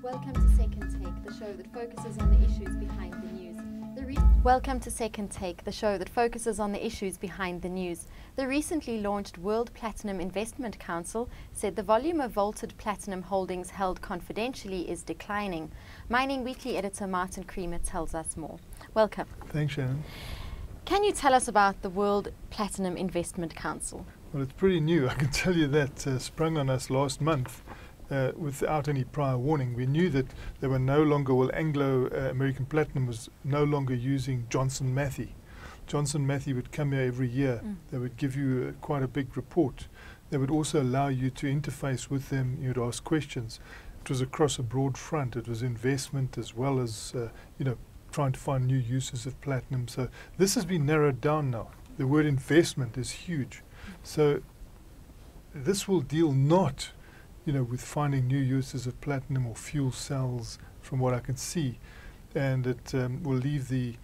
Welcome to Second Take, the show that focuses on the issues behind the news. Welcome to Second Take, the show that focuses on the issues behind the news. The recently launched World Platinum Investment Council said the volume of vaulted platinum holdings held confidentially is declining. Mining Weekly editor Martin Creamer tells us more. Welcome. Thanks, Shannon. Can you tell us about the World Platinum Investment Council? Well, it's pretty new. I can tell you that sprung on us last month without any prior warning. We knew that they were no longer, Anglo American Platinum was no longer using Johnson Matthey. Johnson Matthey would come here every year. They would give you quite a big report. They would also allow you to interface with them. You'd ask questions. It was across a broad front. It was investment as well as, trying to find new uses of platinum. So this has been narrowed down now. The word investment is huge. So this will deal not with finding new uses of platinum or fuel cells, from what I can see, and it will leave the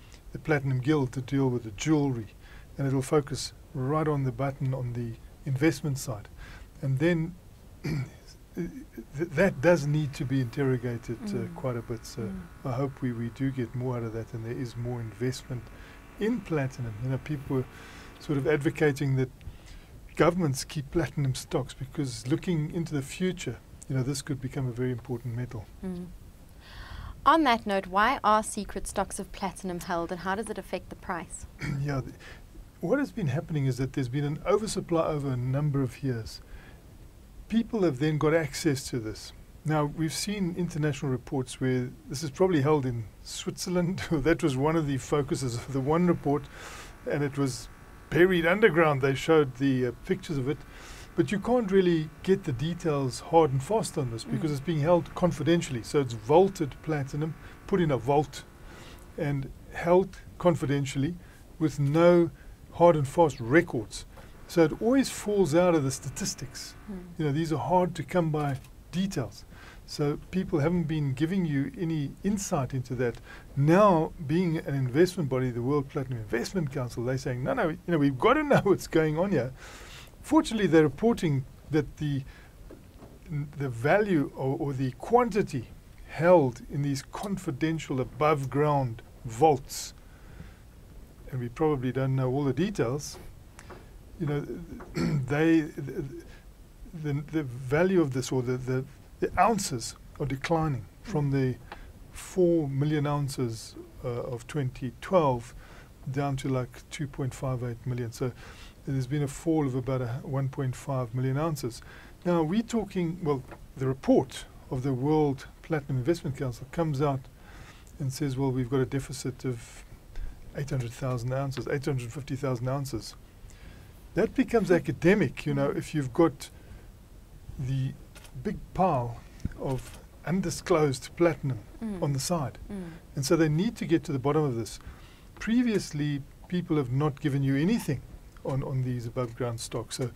Platinum Guild to deal with the jewelry, and it'll focus right on the button on the investment side. And then that does need to be interrogated quite a bit, so I hope we do get more out of that, and there is more investment in platinum. People are sort of advocating that governments keep platinum stocks because looking into the future, this could become a very important metal. On that note, why are secret stocks of platinum held and how does it affect the price? What has been happening is that there's been an oversupply over a number of years. People have then got access to this. Now, we've seen international reports where this is probably held in Switzerland. That was one of the focuses of the one report, and it was buried underground. They showed the pictures of it, but you can't really get the details hard and fast on this because it's being held confidentially. So it's vaulted platinum, put in a vault and held confidentially with no hard and fast records. So it always falls out of the statistics. These are hard to come by details. So people haven't been giving you any insight into that. Now, being an investment body, the World Platinum Investment Council, they're saying, no, we've got to know what's going on here. Fortunately, they're reporting that the value or the quantity held in these confidential above ground vaults, and we probably don't know all the details, the value of this, or the ounces, are declining from the 4 million ounces of 2012 down to like 2.58 million. So there's been a fall of about 1.5 million ounces. Now we're talking, the report of the World Platinum Investment Council comes out and says, we've got a deficit of 800,000 ounces, 850,000 ounces. That becomes academic, if you've got the big pile of undisclosed platinum on the side. And so they need to get to the bottom of this. Previously, people have not given you anything on these above ground stocks. So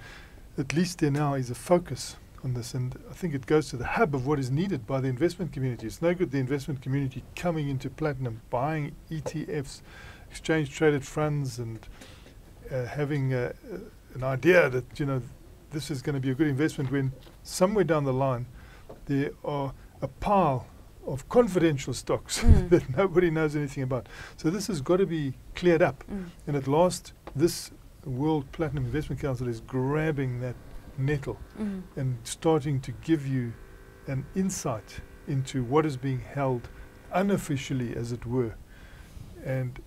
at least there now is a focus on this. And I think it goes to the hub of what is needed by the investment community. It's no good the investment community coming into platinum, buying ETFs, exchange traded funds, and having an idea that, this is going to be a good investment, when somewhere down the line there are a pile of confidential stocks that nobody knows anything about. So this has got to be cleared up. And at last, this World Platinum Investment Council is grabbing that nettle and starting to give you an insight into what is being held unofficially, as it were, and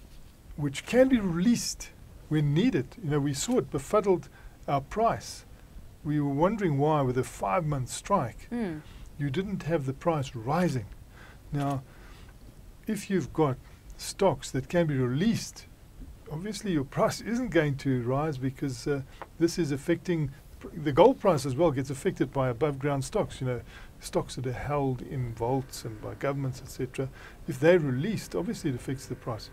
which can be released when needed. We saw it befuddled our price. We were wondering why, with a 5-month strike, you didn't have the price rising. Now, if you've got stocks that can be released, obviously your price isn't going to rise, because this is affecting the gold price as well. Gets affected by above ground stocks, stocks that are held in vaults and by governments, etc. If they're released, obviously it affects the price.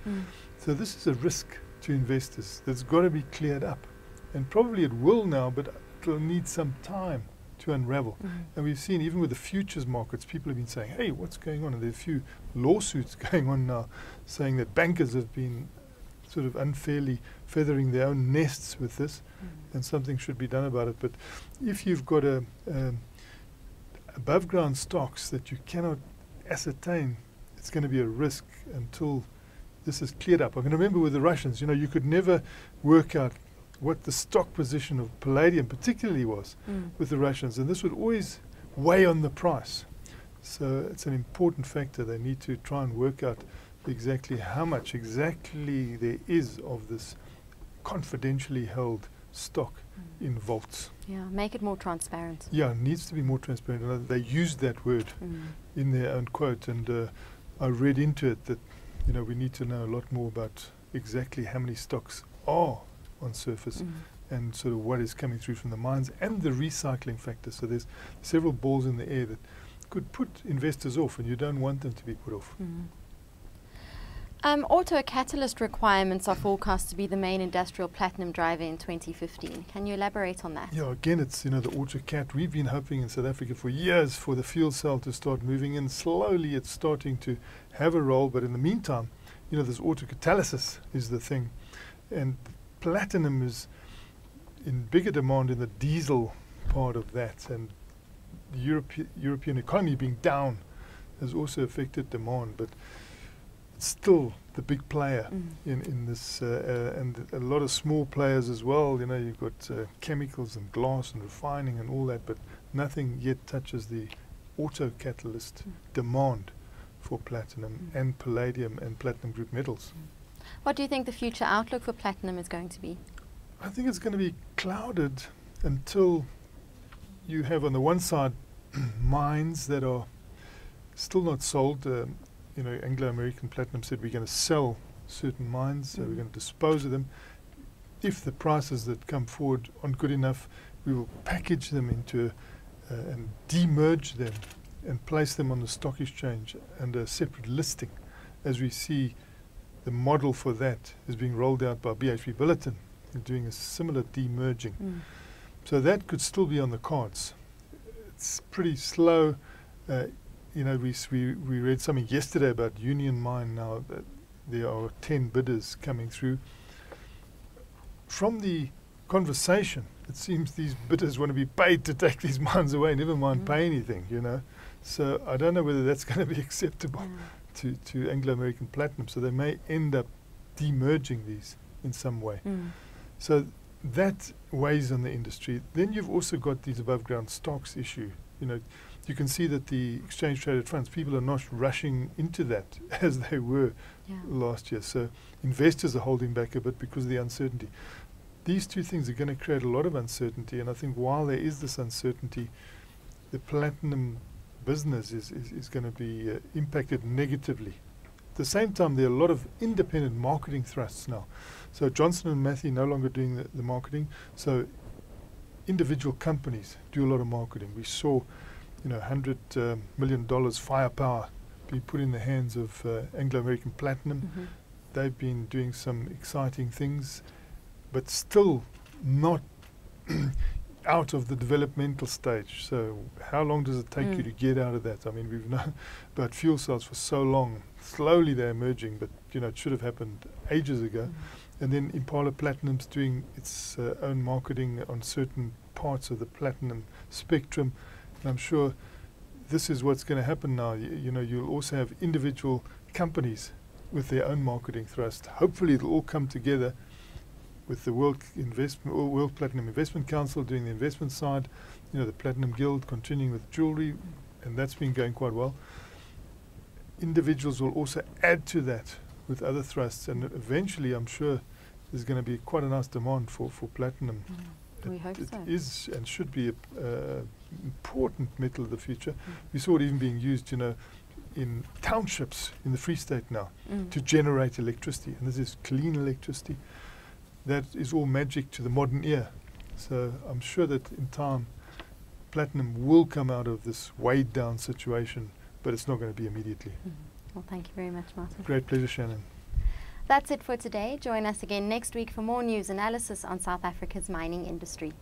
So this is a risk to investors that's got to be cleared up, and probably it will now, but it'll need some time to unravel. And we've seen, even with the futures markets, people have been saying, hey, what's going on? And there are a few lawsuits going on now saying that bankers have been sort of unfairly feathering their own nests with this, and something should be done about it. But if you've got above ground stocks that you cannot ascertain it's going to be a risk until this is cleared up. I can remember with the Russians, you could never work out what the stock position of palladium particularly was with the Russians, and this would always weigh on the price. So it's an important factor. They need to try and work out exactly how much exactly there is of this confidentially held stock in vaults. Yeah, make it more transparent. Yeah, it needs to be more transparent. And they used that word in their own quote, and I read into it that we need to know a lot more about exactly how many stocks are on surface and sort of what is coming through from the mines and the recycling factor. So there's several balls in the air that could put investors off, and you don't want them to be put off. Auto catalyst requirements are forecast to be the main industrial platinum driver in 2015. Can you elaborate on that? Yeah, again, it's the auto cat. We've been hoping in South Africa for years for the fuel cell to start moving in. Slowly it's starting to have a role, but in the meantime, this autocatalysis is the thing. And platinum is in bigger demand in the diesel part of that, and the European economy being down has also affected demand, but it's still the big player in this, and a lot of small players as well. You've got chemicals and glass and refining and all that, but nothing yet touches the auto catalyst demand for platinum and palladium and platinum group metals. What do you think the future outlook for platinum is going to be? I think it's going to be clouded until you have on the one side mines that are still not sold. Anglo-American Platinum said we're going to sell certain mines, so we're going to dispose of them. If the prices that come forward aren't good enough, we will package them into and demerge them and place them on the stock exchange under a separate listing, as we see the model for that is being rolled out by BHP Billiton. They're doing a similar demerging. So that could still be on the cards. It's pretty slow. We read something yesterday about Union Mine now, that there are 10 bidders coming through. From the conversation, it seems these bidders want to be paid to take these mines away, never mind pay anything, So I don't know whether that's going to be acceptable to Anglo-American Platinum. So they may end up demerging these in some way. So that weighs on the industry. Then you've also got these above ground stocks issue. You can see that the exchange traded funds, people are not rushing into that as they were last year. So investors are holding back a bit because of the uncertainty. These two things are going to create a lot of uncertainty, and I think while there is this uncertainty, the platinum business is going to be impacted negatively. At the same time, there are a lot of independent marketing thrusts now. So Johnson & Matthey no longer doing the marketing, so individual companies do a lot of marketing. We saw $100 million firepower be put in the hands of Anglo-American Platinum. They've been doing some exciting things, but still not out of the developmental stage. So how long does it take you to get out of that? I mean, we've known about fuel cells for so long. Slowly they're emerging, but it should have happened ages ago. And then Impala Platinum's doing its own marketing on certain parts of the platinum spectrum. And I'm sure this is what's going to happen now. You'll also have individual companies with their own marketing thrust. Hopefully it'll all come together with the World Platinum Investment Council doing the investment side, the Platinum Guild continuing with jewelry, and that's been going quite well. Individuals will also add to that with other thrusts, and eventually I'm sure there's going to be quite a nice demand for platinum. We hope so. It is and should be an important metal of the future. We saw it even being used, in townships in the Free State now to generate electricity, and this is clean electricity. That is all magic to the modern ear. So I'm sure that in time, platinum will come out of this weighed down situation, but it's not going to be immediately. Well, thank you very much, Martin. Great pleasure, Shannon. That's it for today. Join us again next week for more news analysis on South Africa's mining industry.